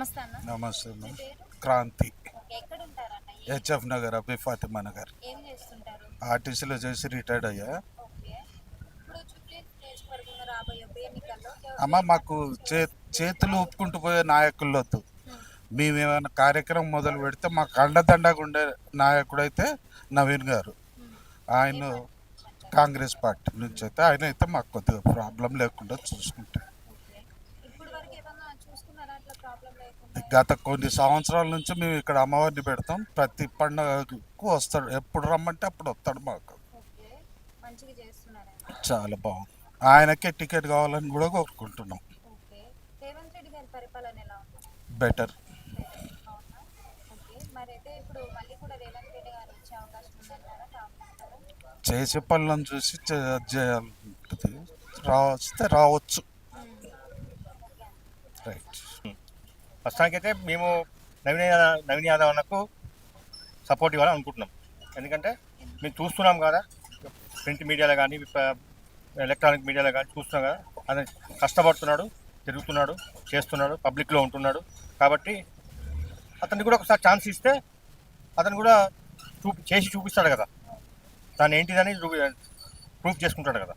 నమస్తే అన్న. నమస్తే మీ అమ్మ. పేరు? క్రాంతి. ఓకే. ఎక్కడుంటారన్న? హెచ్ఎఫ్ నగర్ అబ్బి ఫాతిమా నగర్. ఏం చేస్తుంటారు? ఆర్టీసీలో చేసి రిటైర్డ్ అయ్యా. ఓకే. ఇప్పుడు జూబ్లీ నియోజకవర్గంలో రాబోయే ఉప ఎన్నికల్లో అమ్మ మాకు చేతులు ఊపుకుంటూ పోయే నాయకులు వద్దు. మేమేమైనా కార్యక్రమం మొదలు పెడితే మాకు అండదండగా ఉండే నాయకుడు అయితే నవీన్ గారు. ఆయన కాంగ్రెస్ పార్టీ నుంచి అయితే ఆయన అయితే మాకు కొద్దిగా ప్రాబ్లం లేకుండా చూసుకుంటారు. ఓకే. ఇప్పుడు వరకు ఏమన్నా చూసుకున్నారా అట్లా ప్రాబ్లం లేకుండా? గత కొన్ని సంవత్సరాల నుంచి మేము ఇక్కడ అమ్మవారిని పెడతాం. ప్రతి పండుగకు వస్తాడు. ఎప్పుడు రమ్మంటే అప్పుడు వస్తాడు మాకు. ఓకే. మంచిగా చేస్తున్నారా? చాలా బాగుంది. ఆయనకే టికెట్ కావాలని కూడా కోరుకుంటున్నాం. ఓకే. రేవంత్ రెడ్డి గారి పరిపాలన ఎలా ఉంది? బెటర్. అవునా? ఓకే. మరైతే ఇప్పుడు మళ్ళీ కూడా రేవంత్ రెడ్డి గారు వచ్చే అవకాశం ఉందంటారా? రాకుంటారా? చేసే పనులను చూసి చేయాలి. వస్తే రావచ్చు. రైట్. ప్రస్తుతానికైతే మేము నవీన్ యాదవ్ అన్నకు సపోర్ట్ ఇవ్వాలని అనుకుంటున్నాం. ఎందుకంటే మేము చూస్తున్నాం కదా, ప్రింట్ మీడియాలో కానీ ఎలక్ట్రానిక్ మీడియాలో కానీ చూస్తున్నాం కదా, అతను కష్టపడుతున్నాడు, తిరుగుతున్నాడు, చేస్తున్నాడు, పబ్లిక్లో ఉంటున్నాడు. కాబట్టి అతనికి కూడా ఒకసారి ఛాన్స్ ఇస్తే అతను కూడా చేసి చూపిస్తాడు కదా, దాన్ని ఏంటిదని ప్రూఫ్ చేసుకుంటాడు కదా.